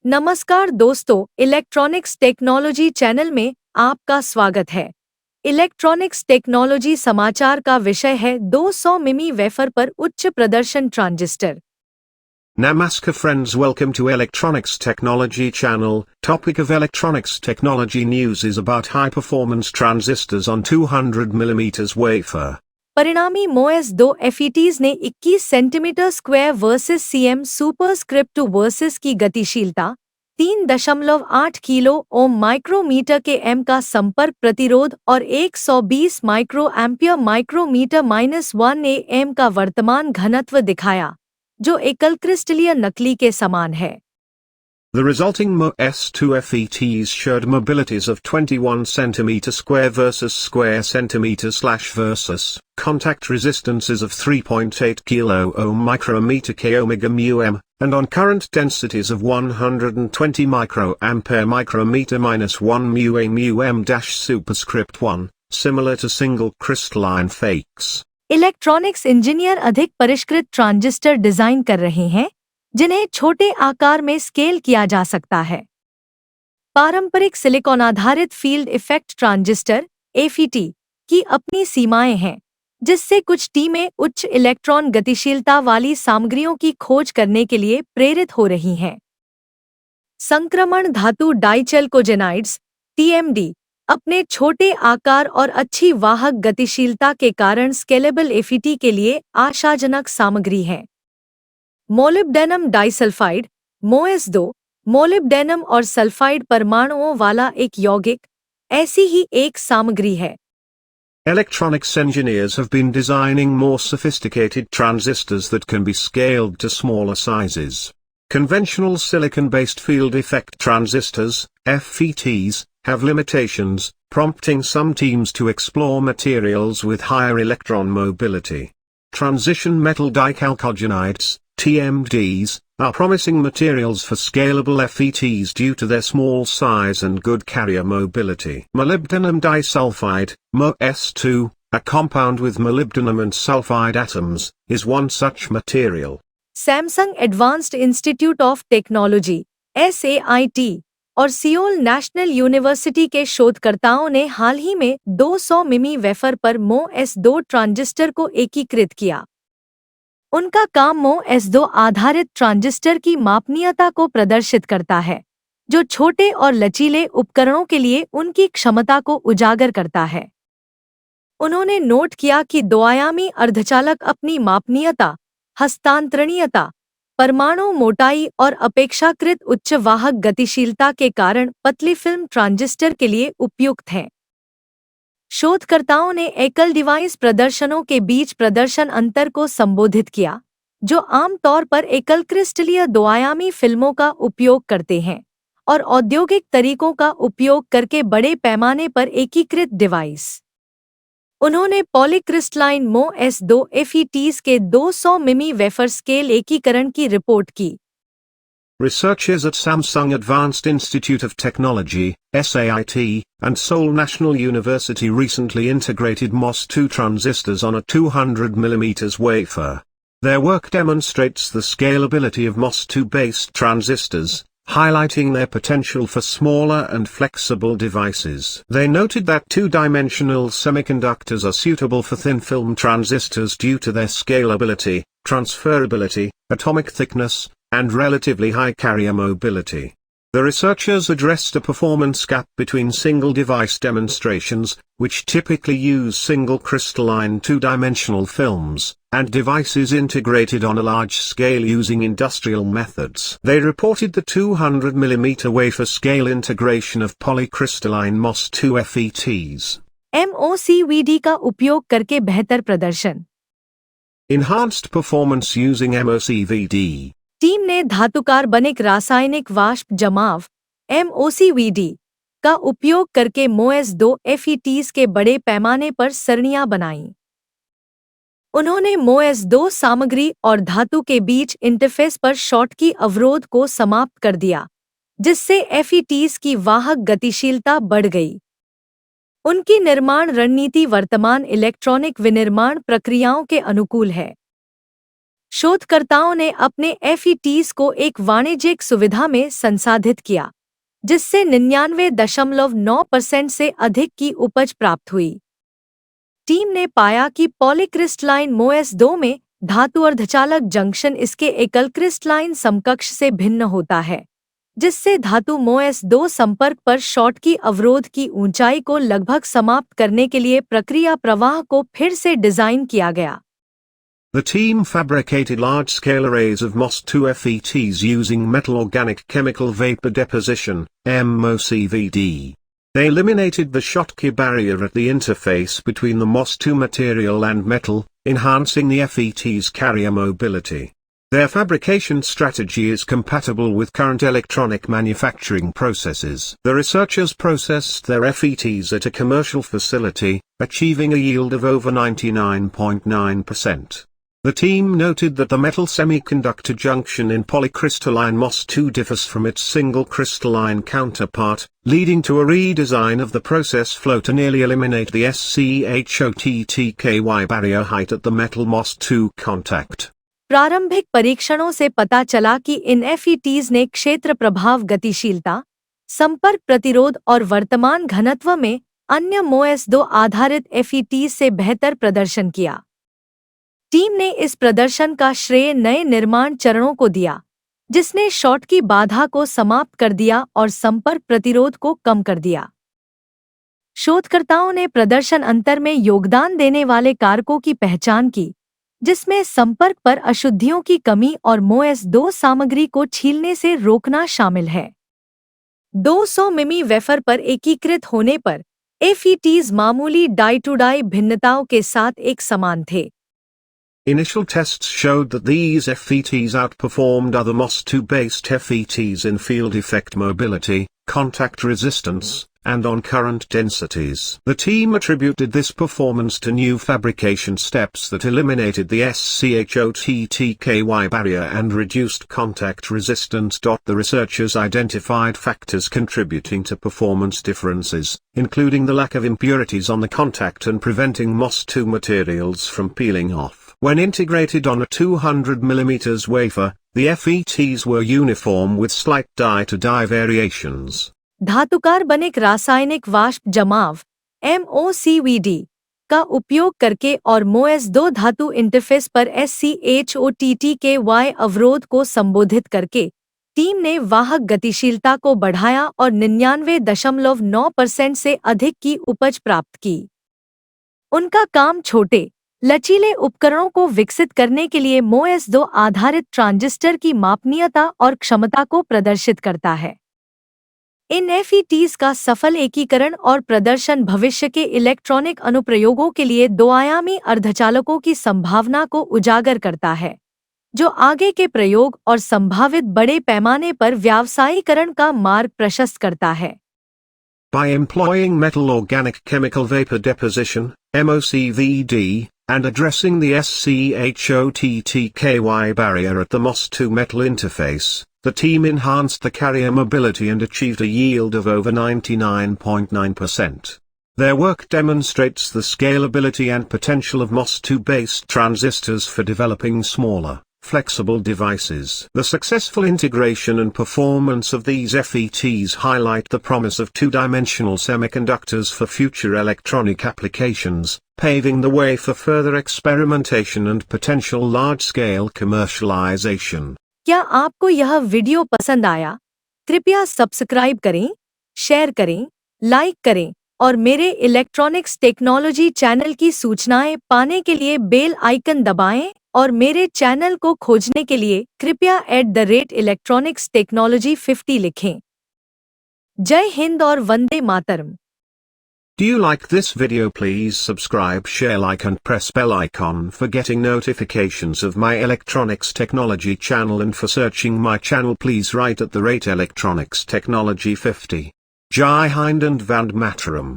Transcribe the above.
नमस्कार दोस्तों, electronics technology channel में आपका स्वागत है। इलेक्ट्रॉनिक्स टेक्नोलॉजी समाचार का विषय है 200 मिमी वेफर पर उच्च प्रदर्शन transistor. Namaskar friends, welcome to Electronics Technology channel. Topic of Electronics Technology news is about high performance transistors on 200mm wafer. परिणामी MOS2 FETs ने 21 centimetre square versus CM superscript 2 versus की गतिशीलता 3.8 किलो ओम माइक्रोमीटर के M का संपर्क प्रतिरोध और 120 micro ampere micrometer -1 AM का वर्तमान घनत्व दिखाया, जो एकल क्रिस्टलीय नकली के समान है। The resulting MOS2 FETs showed mobilities of 21 cm square versus square centimeter slash versus contact resistances of 3.8 kilo ohm micrometer k omega μm, and on current densities of 120 microampere micrometer -1 μA μm dash superscript 1, similar to single crystalline fakes. Electronics engineer अधिक परिष्कृत transistor design कर रहे हैं, जिन्हें छोटे आकार में scale किया जा सकता है। पारंपरिक सिलिकॉन आधारित फील्ड इफेक्ट ट्रांजिस्टर (FET) की अपनी सीमाएं हैं, जिससे कुछ टीमें उच्च इलेक्ट्रॉन गतिशीलता वाली सामग्रियों की खोज करने के लिए प्रेरित हो रही हैं। संक्रमण धातु डाइचैल्कोजेनाइड्स (TMD) अपने छोटे आकार और अच्छी वाहक गतिशीलता के कारण स्केलेबल FET के लिए आशाजनक सामग्री है। मोलिब्डेनम डाइसल्फाइड MOS2 मोलिब्डेनम और सल्फाइड परमाणुओं वाला एक यौगिक ऐसी ही एक सामग्री है। Electronics engineers have been designing more sophisticated transistors that can be scaled to smaller sizes. Conventional silicon-based field effect transistors, FETs, have limitations, prompting some teams to explore materials with higher electron mobility. Transition metal dichalcogenides, TMDs, are promising materials for scalable FETs due to their small size and good carrier mobility. Molybdenum disulfide, MOS2, a compound with molybdenum and sulfide atoms, is one such material. Samsung advanced institute of technology (SAIT) और Seoul national university के शोधकर्ताओं ने हाल ही में 200 मिमी wafer पर MOS2 transistor को एकीकृत किया। उनका काम MOS2 आधारित ट्रांजिस्टर की मापनीयता को प्रदर्शित करता है, जो छोटे और लचीले उपकरणों के लिए उनकी क्षमता को उजागर करता है। उन्होंने नोट किया कि द्विआयामी अर्धचालक अपनी मापनीयता, हस्तांतरणीयता, परमाणु मोटाई और अपेक्षाकृत उच्च वाहक गतिशीलता के कारण पतली फिल्म ट्रांजिस्टर के लिए उपयुक्त हैं। शोधकर्ताओं ने एकल डिवाइस प्रदर्शनों के बीच प्रदर्शन अंतर को संबोधित किया, जो आमतौर पर एकल क्रिस्टलीय द्विआयामी फिल्मों का उपयोग करते हैं, और औद्योगिक तरीकों का उपयोग करके बड़े पैमाने पर एकीकृत डिवाइस। उन्होंने पॉलीक्रिस्टलाइन MOS2 FETs के 200 मिमी वेफर स्केल एकीकरण की रिपोर्ट की। Researchers at Samsung Advanced Institute of Technology, SAIT, and Seoul National University recently integrated MOS2 transistors on a 200mm wafer. Their work demonstrates the scalability of MOS2-based transistors, highlighting their potential for smaller and flexible devices. They noted that two-dimensional semiconductors are suitable for thin-film transistors due to their scalability, transferability, atomic thickness, and relatively high carrier mobility. The researchers addressed a performance gap between single device demonstrations, which typically use single crystalline two-dimensional films, and devices integrated on a large scale using industrial methods. They reported the 200mm wafer scale integration of polycrystalline MOS2 FETs. MOCVD का उपयोग करके बेहतर प्रदर्शन। Enhanced performance using MOCVD. Team ने धातुकार्बनिक रासायनिक वाष्प जमाव (MOCVD) का उपयोग करके MOS2 FETs के बड़े पैमाने पर सरणियां बनाईं। उन्होंने MOS2 सामग्री और धातु के बीच इंटरफेस पर शॉटकी अवरोध को समाप्त कर दिया, जिससे FETs की वाहक गतिशीलता बढ़ गई। उनकी निर्माण रणनीति वर्तमान इलेक्ट्रॉनिक विनिर्माण प्रक्रियाओं के अनुकूल है। शोधकर्ताओं ने अपने FETs को एक वाणिज्यिक सुविधा में संसाधित किया, जिससे 99.9% से अधिक की उपज प्राप्त हुई। टीम ने पाया कि पॉलीक्रिस्टलाइन MOS2 में धातु अर्धचालक जंक्शन इसके एकल क्रिस्टलाइन समकक्ष से भिन्न होता है, जिससे धातु MOS2 संपर्क पर शॉर्ट की अवरोध की ऊंचाई को लगभग समाप्त करने के लिए प्रक्रिया प्रवाह को फिर से डिजाइन किया गया। The team fabricated large-scale arrays of MOS2 FETs using metal organic chemical vapor deposition, MOCVD. They eliminated the Schottky barrier at the interface between the MOS2 material and metal, enhancing the FET's carrier mobility. Their fabrication strategy is compatible with current electronic manufacturing processes. The researchers processed their FETs at a commercial facility, achieving a yield of over 99.9%. The team noted that the metal semiconductor junction in polycrystalline MOS2 differs from its single crystalline counterpart, leading to a redesign of the process flow to nearly eliminate the SCHOTTKY barrier height at the metal MOS2 contact. प्रारंभिक परीक्षणों से पता चला कि इन FETs ने क्षेत्र प्रभाव गतिशीलता, संपर्क प्रतिरोध और वर्तमान घनत्व में अन्य MOS2 आधारित FETs से बेहतर प्रदर्शन किया। टीम ने इस प्रदर्शन का श्रेय नए निर्माण चरणों को दिया, जिसने शॉर्ट की बाधा को समाप्त कर दिया और संपर्क प्रतिरोध को कम कर दिया। शोधकर्ताओं ने प्रदर्शन अंतर में योगदान देने वाले कारकों की पहचान की, जिसमें संपर्क पर अशुद्धियों की कमी और MOS2 सामग्री को छीलने से रोकना शामिल है। 200 मिमी वेफर पर एकीकृत होने पर FETs मामूली डाई-टू-डाई भिन्नताओं के साथ एक समान थे। Initial tests showed that these FETs outperformed other MOS2-based FETs in field effect mobility, contact resistance, and on current densities. The team attributed this performance to new fabrication steps that eliminated the SCHOTTKY barrier and reduced contact resistance. The researchers identified factors contributing to performance differences, including the lack of impurities on the contact and preventing MOS2 materials from peeling off. When integrated on a 200 mm wafer, the FETs were uniform with slight die-to-die variations. धातुकार्बनिक रासायनिक वाष्प जमाव MOCVD का उपयोग करके और MOS2 धातु interface पर SCHOTTKY अवरोध को संबोधित करके टीम ने वाहक गतिशीलता को बढ़ाया और 99.9% से अधिक की उपज प्राप्त की। उनका काम छोटे, लचीले उपकरणों को विकसित करने के लिए MOS2 आधारित ट्रांजिस्टर की मापनीयता और क्षमता को प्रदर्शित करता है। इन FETs का सफल एकीकरण और प्रदर्शन भविष्य के इलेक्ट्रॉनिक अनुप्रयोगों के लिए दो-आयामी अर्धचालकों की संभावना को उजागर करता है, जो आगे के प्रयोग और संभावित बड़े पैमाने पर व्यावसायीकरण का मार्ग प्रशस्त करता है। By employing metal organic chemical vapor deposition, MOCVD, and addressing the SCHOTTKY barrier at the MOS2 metal interface, the team enhanced the carrier mobility and achieved a yield of over 99.9%. Their work demonstrates the scalability and potential of MOS2-based transistors for developing smaller, flexible devices. The successful integration and performance of these FETs highlight the promise of two-dimensional semiconductors for future electronic applications, paving the way for further experimentation and potential large-scale commercialization. क्या आपको यह video पसंद आया? कृपया subscribe करें, share करें, like करें और मेरे इलेक्ट्रॉनिक्स टेक्नोलॉजी चैनल की सूचनाएं पाने के लिए बेल आइकन दबाएं और मेरे चैनल को खोजने के लिए कृपया @electronicsTechnology50 लिखें। जय हिंद और Vande Mataram. Do you like this video? Please subscribe, share, like and press bell icon for getting notifications of my electronics technology channel, and for searching my channel please write @electronics technology 50. Jai Hind and Vande Mataram.